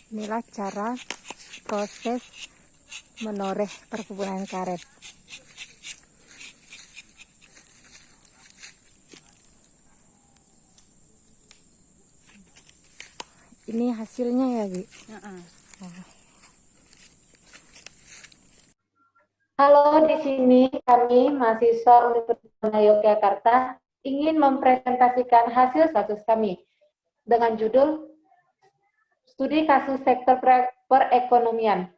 Inilah cara proses menoreh perkebunan karet. Ini hasilnya ya, Bi? Halo, di sini kami mahasiswa Universitas Yogyakarta ingin mempresentasikan hasil status kami dengan judul Studi Kasus Sektor Perekonomian.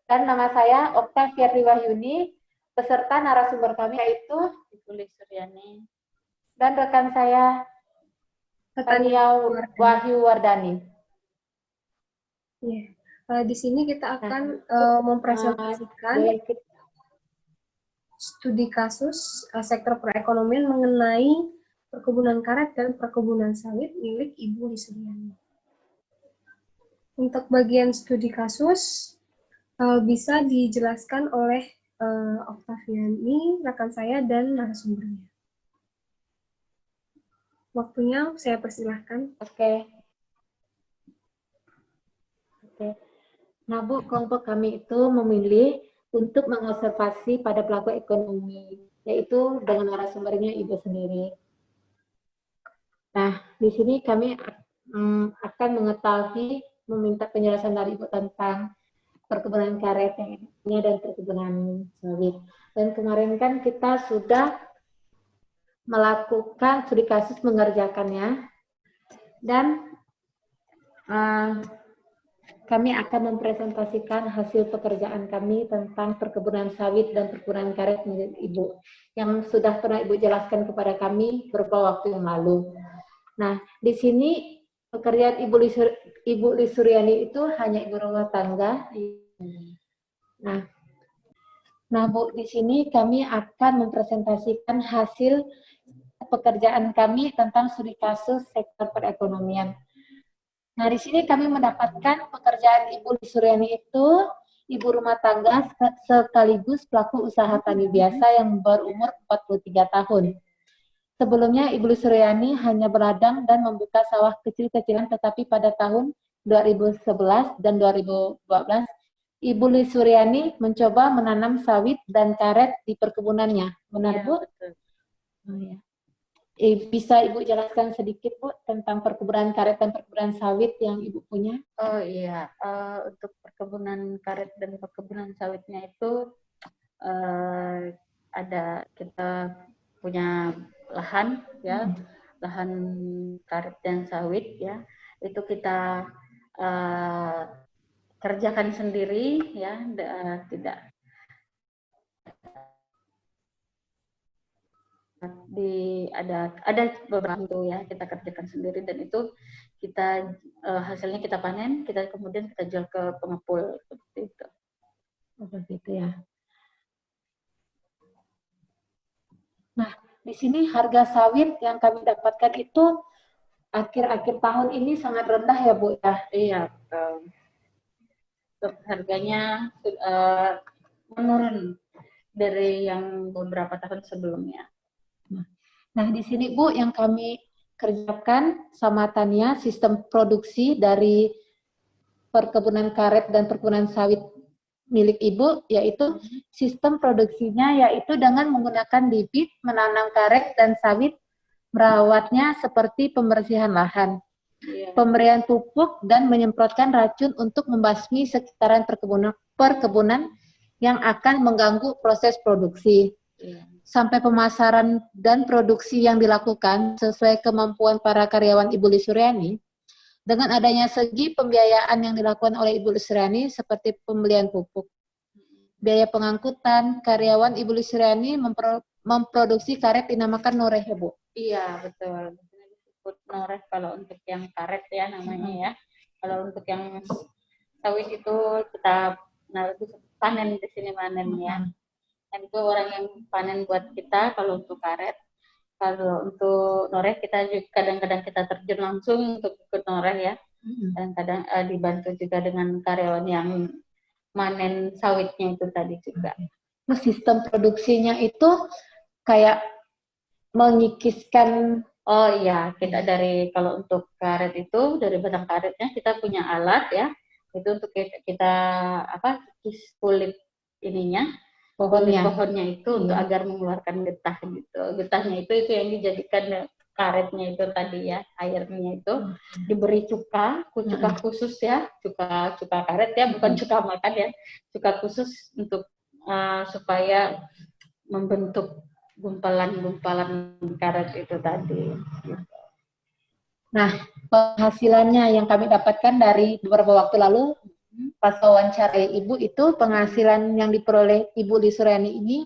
Dan nama saya Oktavia Wahyuni, beserta narasumber kami yaitu Ibu Suryani dan rekan saya Tania Wahyu Wardani. Di sini kita akan mempresentasikan studi kasus sektor perekonomian mengenai perkebunan karet dan perkebunan sawit milik Ibu Suryani. Untuk bagian studi kasus bisa dijelaskan oleh Oktaviani, rekan saya, dan narasumbernya. Waktunya saya persilahkan. Oke. Nah, Bu, kelompok kami itu memilih untuk mengobservasi pada pelaku ekonomi, yaitu dengan narasumbernya Ibu sendiri. Nah, di sini kami akan mengetahui, meminta penjelasan dari Ibu tentang perkebunan karet dan perkebunan sawit. Dan kemarin kan kita sudah melakukan studi kasus mengerjakannya, dan kami akan mempresentasikan hasil pekerjaan kami tentang perkebunan sawit dan perkebunan karet milik Ibu, yang sudah pernah Ibu jelaskan kepada kami beberapa waktu yang lalu. Nah, di sini pekerjaan Ibu Suryani itu hanya ibu rumah tangga. Nah, Bu, di sini kami akan mempresentasikan hasil pekerjaan kami tentang studi kasus sektor perekonomian. Nah, di sini kami mendapatkan pekerjaan Ibu Suryani itu ibu rumah tangga sekaligus pelaku usaha tani biasa yang berumur 43 tahun. Sebelumnya Ibu Suryani hanya berladang dan membuka sawah kecil-kecilan, tetapi pada tahun 2011 dan 2012 Ibu Suryani mencoba menanam sawit dan karet di perkebunannya. Benar, Bu? Betul. Oh, ya. Bisa Ibu jelaskan sedikit, Bu, tentang perkebunan karet dan perkebunan sawit yang Ibu punya? Oh iya, untuk perkebunan karet dan perkebunan sawitnya itu ada, kita punya lahan ya, lahan karet dan sawit ya, itu kita kerjakan sendiri ya, tidak ada beberapa itu ya, kita kerjakan sendiri, dan itu kita hasilnya kita panen, kita kemudian kita jual ke pengepul seperti itu. Begitu ya. Nah, di sini harga sawit yang kami dapatkan itu akhir-akhir tahun ini sangat rendah ya, Bu ya? Iya, harganya menurun dari yang beberapa tahun sebelumnya. Nah, di sini Bu yang kami kerjakan sama Tania sistem produksi dari perkebunan karet dan perkebunan sawit milik Ibu, yaitu sistem produksinya yaitu dengan menggunakan bibit, menanam karet dan sawit, merawatnya seperti pembersihan lahan, pemberian pupuk, dan menyemprotkan racun untuk membasmi sekitaran perkebunan yang akan mengganggu proses produksi. Sampai pemasaran dan produksi yang dilakukan sesuai kemampuan para karyawan Ibu Suryani. Dengan adanya segi pembiayaan yang dilakukan oleh Ibu Suryani seperti pembelian pupuk, biaya pengangkutan, karyawan Ibu Suryani memproduksi karet dinamakan noreh ya, Bu? Iya, betul. Disebut noreh kalau untuk yang karet ya namanya ya. Kalau untuk yang sawit itu kita panen, di sini panen ya. Dan itu orang yang panen buat kita kalau untuk karet. Kalau untuk noreh kita juga kadang-kadang kita terjun langsung untuk ikut noreh ya. Dan kadang dibantu juga dengan karyawan yang manen sawitnya itu tadi juga. Sistem produksinya itu kayak mengikiskan. Oh iya, kita dari, kalau untuk karet itu dari batang karetnya kita punya alat ya. Itu untuk kita apa, kikis kulit ininya, Pohonnya. pohonnya itu untuk Iya. agar mengeluarkan getah gitu. Getahnya itu yang dijadikan karetnya itu tadi ya, airnya itu diberi cuka khusus ya, cuka karet ya, bukan cuka makan ya, cuka khusus untuk supaya membentuk gumpalan-gumpalan karet itu tadi. Nah, penghasilannya yang kami dapatkan dari beberapa waktu lalu pas wawancara Ibu itu penghasilan yang diperoleh Ibu Lisuriani ini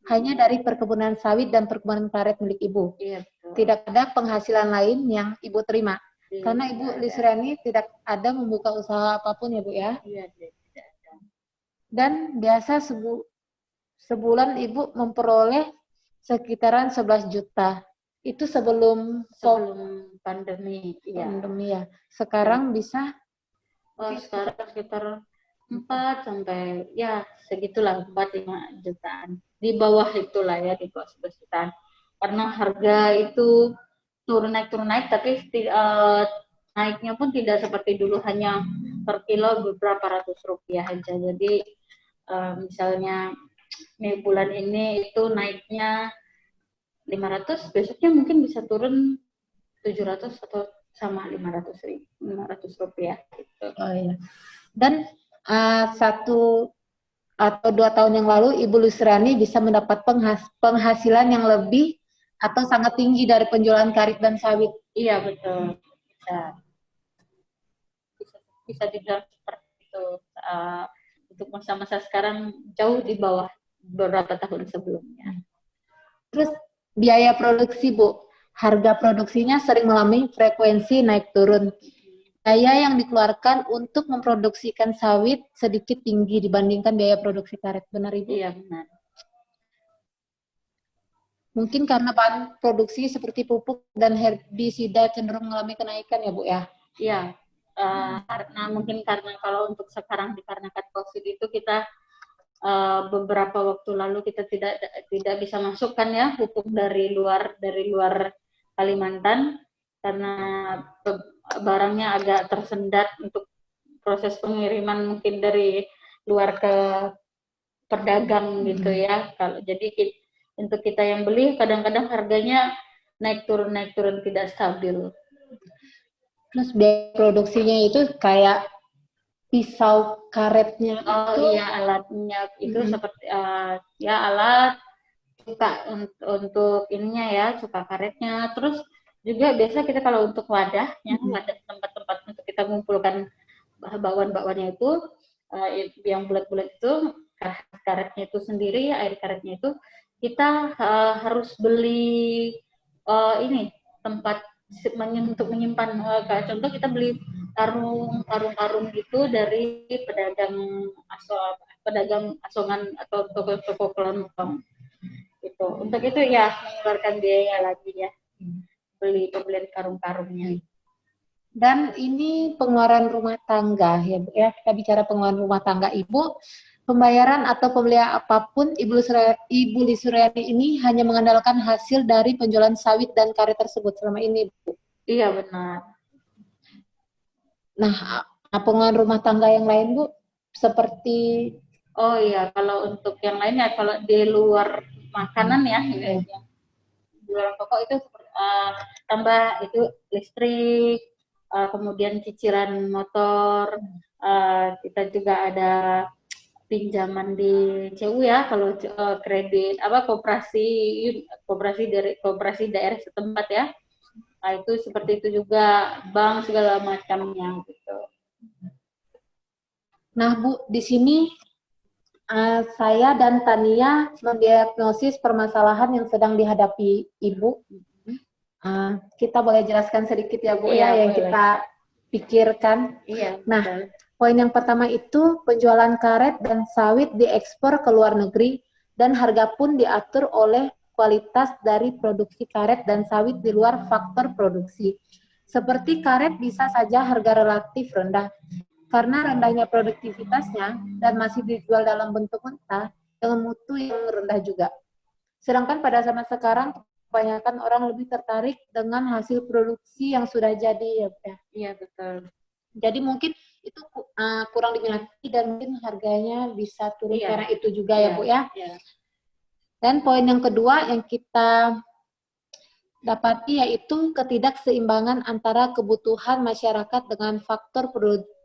hanya dari perkebunan sawit dan perkebunan karet milik Ibu. Iya, betul. Tidak ada penghasilan lain yang Ibu terima. Iya, Karena Ibu Lisuriani tidak ada membuka usaha apapun ya Bu ya. Iya, tidak ada. Dan biasa sebulan Ibu memperoleh sekitaran 11 juta. Itu sebelum pandemi, iya. Pandemi ya. Sekarang bisa sekarang sekitar 4 sampai ya segitulah, 4-5 jutaan. Di bawah itulah ya, di bawah 11 jutaan. Karena harga itu turun naik tapi naiknya pun tidak seperti dulu hanya per kilo beberapa ratus rupiah aja. Jadi misalnya nih bulan ini itu naiknya 500, besoknya mungkin bisa turun 700 atau sama 500 rupiah gitu. Oh iya. Dan 1 atau 2 tahun yang lalu Ibu Lisuriani bisa mendapat penghasilan yang lebih atau sangat tinggi dari penjualan karet dan sawit. Iya, betul. Bisa dibilang seperti itu. Untuk masa-masa sekarang jauh di bawah beberapa tahun sebelumnya. Terus biaya produksi Bu, harga produksinya sering mengalami frekuensi naik turun. Biaya yang dikeluarkan untuk memproduksikan sawit sedikit tinggi dibandingkan biaya produksi karet, benar Ibu? Iya, benar. Mungkin karena bahan produksi seperti pupuk dan herbisida cenderung mengalami kenaikan ya Bu ya? Iya, karena kalau untuk sekarang dikarenakan COVID itu kita beberapa waktu lalu kita tidak bisa masukkan ya pupuk dari luar Kalimantan karena barangnya agak tersendat untuk proses pengiriman mungkin dari luar ke pedagang gitu ya. Jadi untuk kita yang beli kadang-kadang harganya naik turun tidak stabil. Terus biaya produksinya itu kayak pisau karetnya iya, alatnya itu seperti ya alat cuka untuk ininya ya, cuka karetnya. Terus juga biasa kita kalau untuk wadahnya, wadah tempat-tempat untuk kita mengumpulkan bakwannya itu yang bulat-bulat itu karetnya itu sendiri, air karetnya itu kita harus beli ini tempat untuk menyimpan. Contoh kita beli karung gitu dari pedagang asongan atau toko kelontong gitu. Untuk itu ya mengeluarkan biaya lagi ya pembelian karung-karungnya. Dan ini pengeluaran rumah tangga ya Bu ya, kita bicara pengeluaran rumah tangga Ibu, pembayaran atau pembelian apapun Ibu Lisuriani ini hanya mengandalkan hasil dari penjualan sawit dan karet tersebut selama ini Bu. Iya, benar. Nah, pengeluaran rumah tangga yang lain Bu, seperti kalau untuk yang lainnya, kalau di luar makanan ya, di luar pokok itu tambah itu listrik, kemudian cicilan motor, kita juga ada pinjaman di CU ya, kalau kredit koperasi daerah setempat ya. Nah, itu seperti itu juga, bank segala macamnya gitu. Nah Bu, di sini saya dan Tania mendiagnosis permasalahan yang sedang dihadapi Ibu. Kita boleh jelaskan sedikit ya Bu ya yang kita pikirkan. Iya. Nah, poin yang pertama itu penjualan karet dan sawit diekspor ke luar negeri dan harga pun diatur oleh kualitas dari produksi karet dan sawit di luar faktor produksi. Seperti karet bisa saja harga relatif rendah karena rendahnya produktivitasnya dan masih dijual dalam bentuk mentah dengan mutu yang rendah juga. Sedangkan pada zaman sekarang kebanyakan orang lebih tertarik dengan hasil produksi yang sudah jadi ya. Iya, betul. Jadi mungkin itu kurang diminati dan mungkin harganya bisa turun Iya. karena itu juga ya Bu ya. Iya. Dan poin yang kedua yang kita dapati yaitu ketidakseimbangan antara kebutuhan masyarakat dengan faktor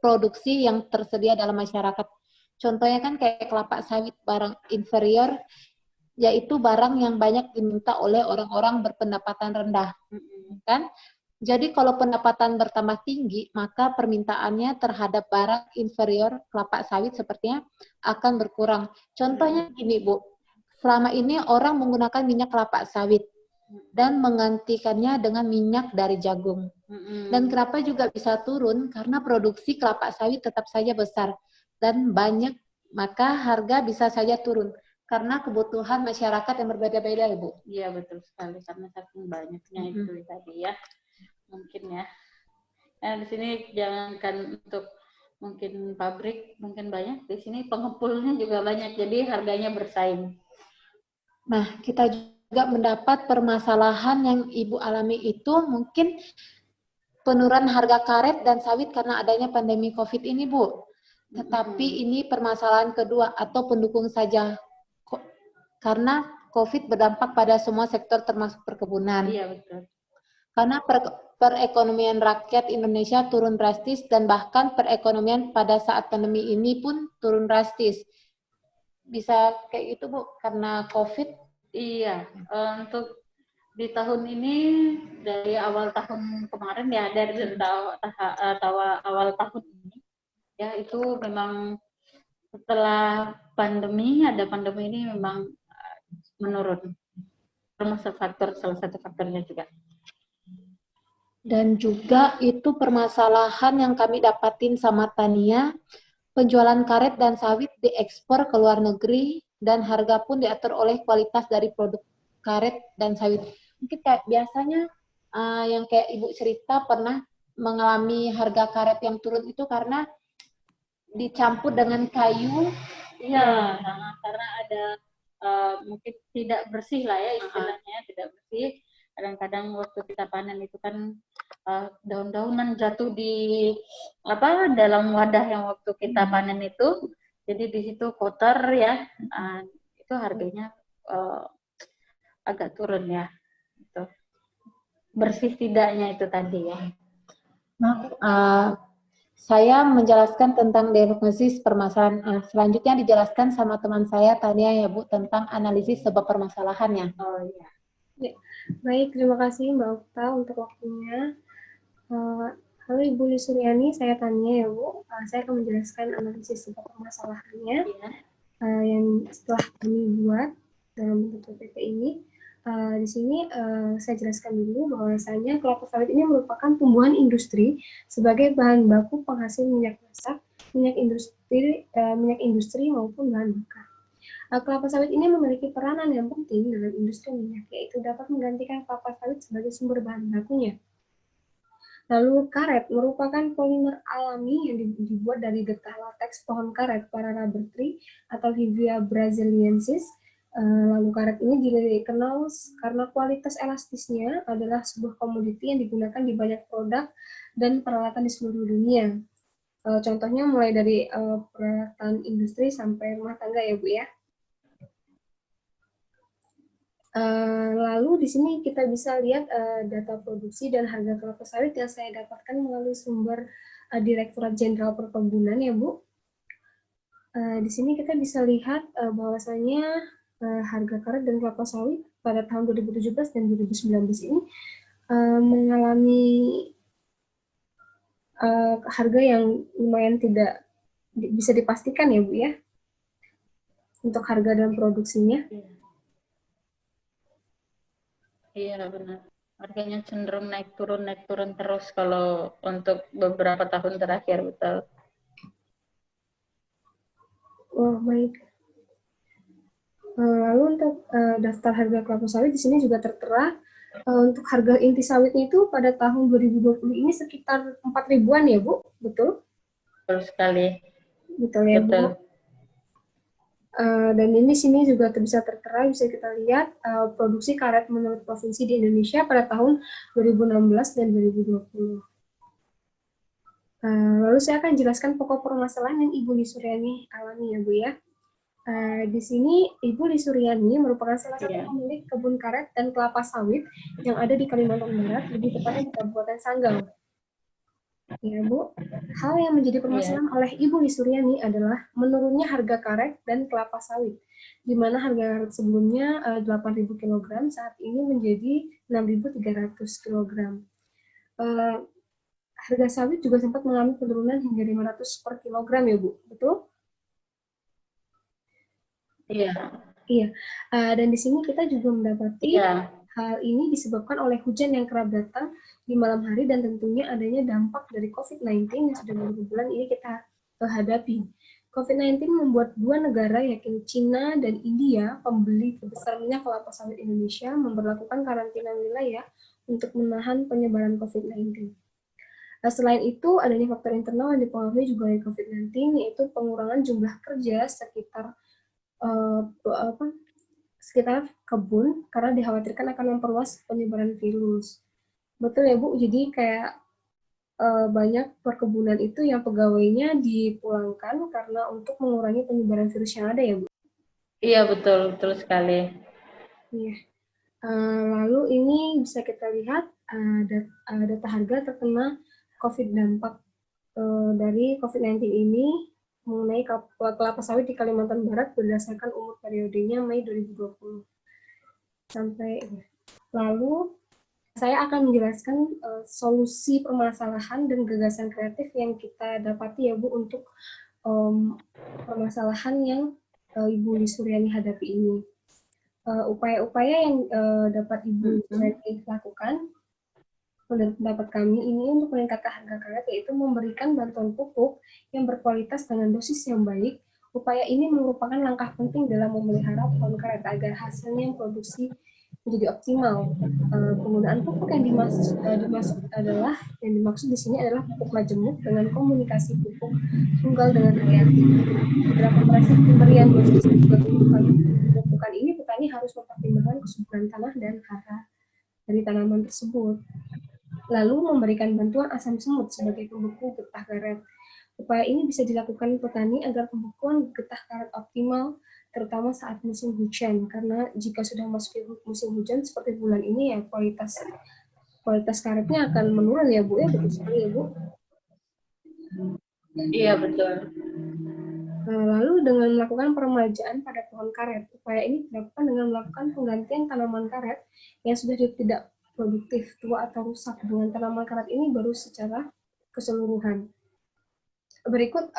produksi yang tersedia dalam masyarakat. Contohnya kan kayak kelapa sawit, barang inferior, yaitu barang yang banyak diminta oleh orang-orang berpendapatan rendah, kan? Jadi kalau pendapatan bertambah tinggi, maka permintaannya terhadap barang inferior kelapa sawit sepertinya akan berkurang. Contohnya gini Bu, selama ini orang menggunakan minyak kelapa sawit dan menggantikannya dengan minyak dari jagung. Dan kenapa juga bisa turun? Karena produksi kelapa sawit tetap saja besar dan banyak, maka harga bisa saja turun. Karena kebutuhan masyarakat yang berbeda-beda, Ibu. Iya, betul sekali. Karena saking banyaknya itu tadi ya. Mungkin ya. Nah, di sini jangankan untuk mungkin pabrik, mungkin banyak. Di sini pengepulnya juga banyak. Jadi harganya bersaing. Nah, kita juga mendapat permasalahan yang Ibu alami itu mungkin penurunan harga karet dan sawit karena adanya pandemi COVID ini, Bu. Tetapi ini permasalahan kedua atau pendukung saja. Karena COVID berdampak pada semua sektor termasuk perkebunan. Iya, betul. Karena perekonomian rakyat Indonesia turun drastis dan bahkan perekonomian pada saat pandemi ini pun turun drastis. Bisa kayak gitu Bu, karena COVID? Iya, untuk di tahun ini dari awal tahun kemarin ya, dari awal tahun ini ya, itu memang setelah ada pandemi ini memang menurun, termasuk salah satu faktornya juga. Dan juga itu permasalahan yang kami dapatin sama Tania, penjualan karet dan sawit diekspor ke luar negeri dan harga pun diatur oleh kualitas dari produk karet dan sawit. Mungkin kayak biasanya yang kayak Ibu cerita pernah mengalami harga karet yang turun itu karena dicampur dengan kayu. Iya, karena ada mungkin tidak bersih lah ya istilahnya, tidak bersih. Kadang-kadang waktu kita panen itu kan daun-daunan jatuh di dalam wadah yang waktu kita panen itu, jadi di situ kotor ya, itu harganya agak turun ya, itu bersih tidaknya itu tadi ya. Nah, saya menjelaskan tentang diagnosis permasalahan. Selanjutnya dijelaskan sama teman saya Tania ya Bu tentang analisis sebab permasalahannya. Oh iya. Ya, baik, terima kasih Mbak Okta untuk waktunya. Halo Ibu Lisuryani, saya Tania ya Bu. Saya akan menjelaskan analisis sebab permasalahannya yang setelah kami buat dalam bentuk PPT ini. Di sini saya jelaskan dulu bahwasanya kelapa sawit ini merupakan tumbuhan industri sebagai bahan baku penghasil minyak masak, minyak industri maupun bahan bakar. Kelapa sawit ini memiliki peranan yang penting dalam industri minyak, yaitu dapat menggantikan kelapa sawit sebagai sumber bahan bakunya. Lalu karet merupakan polimer alami yang dibuat dari getah lateks pohon karet, para rubber tree atau Hevia brasiliensis. Lalu karet ini dikenal karena kualitas elastisnya adalah sebuah komoditi yang digunakan di banyak produk dan peralatan di seluruh dunia. Contohnya mulai dari peralatan industri sampai rumah tangga ya Bu ya. Lalu di sini kita bisa lihat data produksi dan harga kelapa sawit yang saya dapatkan melalui sumber Direktorat Jenderal Perkebunan ya Bu. Di sini kita bisa lihat bahwasanya harga karet dan kelapa sawit pada tahun 2017 dan 2019 ini mengalami harga yang lumayan tidak bisa dipastikan ya Bu ya untuk harga dan produksinya. Iya benar. Harganya cenderung naik turun terus kalau untuk beberapa tahun terakhir, betul. Oh baik. Lalu untuk daftar harga kelapa sawit di sini juga tertera untuk harga inti sawitnya itu pada tahun 2020 ini sekitar 4 ribuan ya Bu, betul? Betul sekali. Betul ya betul. Bu. Dan ini sini juga bisa tertera, bisa kita lihat produksi karet menurut provinsi di Indonesia pada tahun 2016 dan 2020. Lalu saya akan jelaskan pokok permasalahan yang Ibu Lisuryani alami ya Bu ya. Di sini Ibu Lisuryani merupakan salah satu pemilik kebun karet dan kelapa sawit yang ada di Kalimantan Barat, lebih tepatnya di Kabupaten Sanggau. Ya Bu, hal yang menjadi permasalahan oleh Ibu Lisuryani adalah menurunnya harga karet dan kelapa sawit, di mana harga karet sebelumnya 8.000 kg saat ini menjadi 6.300 kg. Harga sawit juga sempat mengalami penurunan hingga 500 per kilogram ya Bu, betul? Iya. Iya, dan di sini kita juga mendapati hal ini disebabkan oleh hujan yang kerap datang di malam hari dan tentunya adanya dampak dari COVID-19 yang sudah beberapa bulan ini kita hadapi. COVID-19 membuat dua negara, yakni Cina dan India, pembeli terbesar minyak kelapa sawit Indonesia, memberlakukan karantina wilayah untuk menahan penyebaran COVID-19. Selain itu, adanya faktor internal yang dipengaruhi juga oleh COVID-19, yaitu pengurangan jumlah kerja sekitar kebun karena dikhawatirkan akan memperluas penyebaran virus. Betul ya Bu, jadi kayak banyak perkebunan itu yang pegawainya dipulangkan karena untuk mengurangi penyebaran virus yang ada ya Bu? Iya betul sekali. Iya. Lalu ini bisa kita lihat data harga terkena dampak dari COVID-19 ini mengenai kelapa sawit di Kalimantan Barat berdasarkan umur periodenya Mei 2020 sampai. Lalu saya akan menjelaskan solusi permasalahan dan gagasan kreatif yang kita dapati ya Bu untuk permasalahan yang Ibu Lisuryani hadapi ini. Upaya-upaya yang dapat Ibu Lisuryani lakukan menurut pendapat kami ini untuk meningkatkan harga karet yaitu memberikan bantuan pupuk yang berkualitas dengan dosis yang baik. Upaya ini merupakan langkah penting dalam memelihara pohon karet agar hasilnya produksi menjadi optimal. Penggunaan pupuk yang dimaksud di sini adalah pupuk majemuk dengan komunikasi pupuk tunggal dengan hati-hati. Beberapa prinsip pemberian dosis juga pupukan ini petani harus mempertimbangkan kesuburan tanah dan hara dari tanaman tersebut. Lalu memberikan bantuan asam semut sebagai pembeku getah karet. Upaya ini bisa dilakukan petani agar pembekuan getah karet optimal, terutama saat musim hujan. Karena jika sudah masuk musim hujan seperti bulan ini ya kualitas karetnya akan menurun ya Bu ya, betul sekali ya Bu. Iya betul. Lalu dengan melakukan peremajaan pada pohon karet, upaya ini dilakukan dengan melakukan penggantian tanaman karet yang sudah tidak produktif, tua atau rusak dengan tanaman karet ini baru secara keseluruhan. Berikut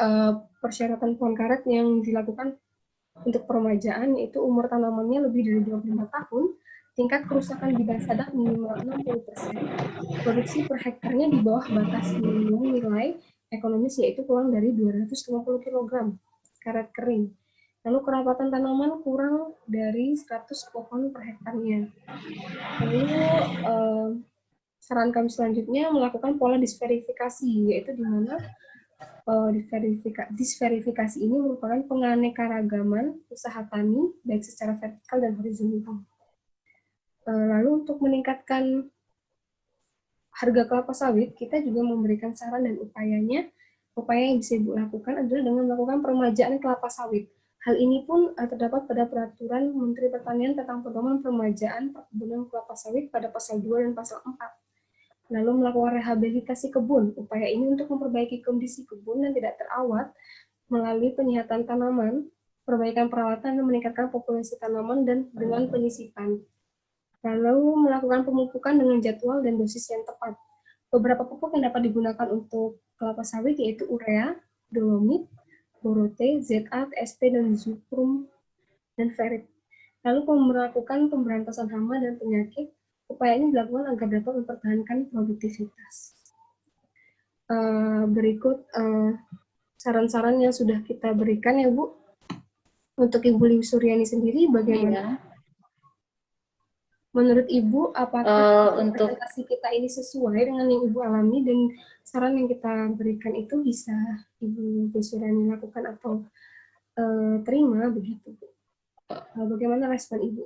persyaratan pohon karet yang dilakukan untuk peremajaan, yaitu umur tanamannya lebih dari 25 tahun, tingkat kerusakan bidang sadap minimal 60%, produksi per hektarnya di bawah batas minimum nilai ekonomis yaitu kurang dari 250 kg karet kering. Lalu kerapatan tanaman kurang dari 100 pohon per hektarnya. Lalu saran kami selanjutnya melakukan pola disverifikasi, yaitu di mana disverifikasi ini merupakan penganekaragaman usaha tani baik secara vertikal dan horizontal. Lalu untuk meningkatkan harga kelapa sawit, kita juga memberikan saran dan upayanya. Upaya yang bisa dilakukan adalah dengan melakukan peremajaan kelapa sawit. Hal ini pun terdapat pada Peraturan Menteri Pertanian tentang Pedoman Peremajaan Perkebunan Kelapa Sawit pada Pasal 2 dan Pasal 4. Lalu melakukan rehabilitasi kebun. Upaya ini untuk memperbaiki kondisi kebun yang tidak terawat melalui penyihatan tanaman, perbaikan perawatan, dan meningkatkan populasi tanaman dan dengan penyisipan. Lalu melakukan pemupukan dengan jadwal dan dosis yang tepat. Beberapa pupuk yang dapat digunakan untuk kelapa sawit yaitu urea, dolomit, borote, ZA, TSP, dan zuprum, dan ferit. Lalu melakukan pemberantasan hama dan penyakit. Upaya ini dilakukan agar dapat mempertahankan produktivitas. Berikut saran-saran yang sudah kita berikan ya Bu. Untuk Ibu Lisuryani sendiri bagaimana? Menurut Ibu, apakah presentasi kita ini sesuai dengan yang Ibu alami dan saran yang kita berikan itu bisa Ibu Lisuryani lakukan atau terima begitu Bu? Bagaimana respon Ibu?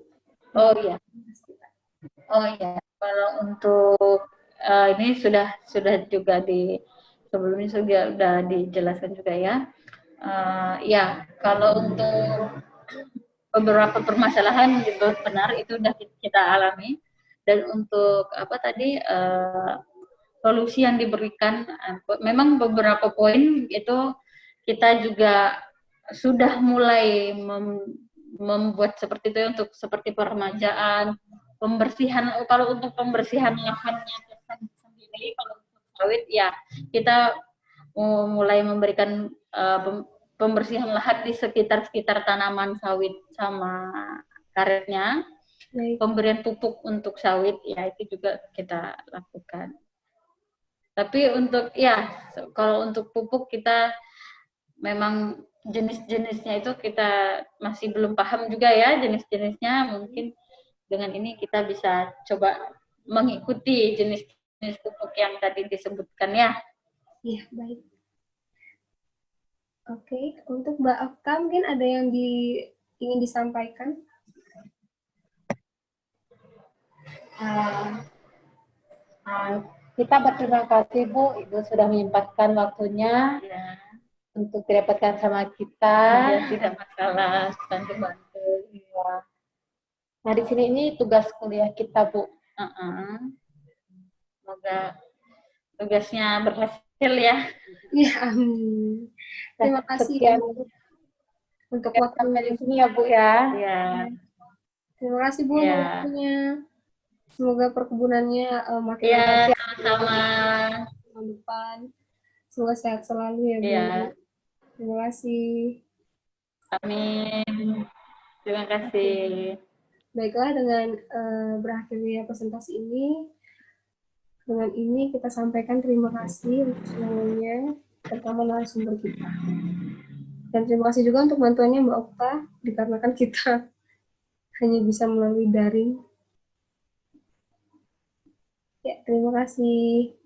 Oh iya, kalau untuk ini sudah juga sebelumnya juga udah dijelaskan juga ya. Ya, kalau untuk beberapa permasalahan gitu benar itu udah kita alami, dan untuk apa tadi solusi yang diberikan memang beberapa poin itu kita juga sudah mulai membuat seperti itu ya, untuk seperti peremajaan, pembersihan. Kalau untuk pembersihan lahannya sendiri, kalau untuk sawit ya kita mulai memberikan pembersihan lahan di sekitar tanaman sawit sama karetnya. Baik. Pemberian pupuk untuk sawit ya itu juga kita lakukan. Tapi untuk ya kalau untuk pupuk kita memang jenis-jenisnya itu kita masih belum paham juga ya jenis-jenisnya. Mungkin dengan ini kita bisa coba mengikuti jenis-jenis pupuk yang tadi disebutkan ya. Iya, baik. Oke, untuk Mbak Okta mungkin ada yang ingin disampaikan? Kita berterima kasih Bu, Ibu sudah menyempatkan waktunya untuk direpotkan sama kita. Ya, tidak masalah, bantu-bantu. Ya. Nah di sini ini tugas kuliah kita Bu. Semoga tugasnya berhasil ya. Iya, amin. Terima kasih Sekian untuk sampai di waktunya. sini ya Bu ya. Ya. Terima kasih Bu untuk waktunya. Semoga perkebunannya makin Ya, sama-sama. tahun depan. Semoga sehat selalu ya Bu. Ya. Terima kasih. Amin. Terima kasih. Baiklah, dengan berakhirnya presentasi ini, dengan ini kita sampaikan terima kasih untuk semuanya, terutama narasumber kita. Dan terima kasih juga untuk bantuannya Mbak Okta, dikarenakan kita hanya bisa melalui daring. Ya, terima kasih.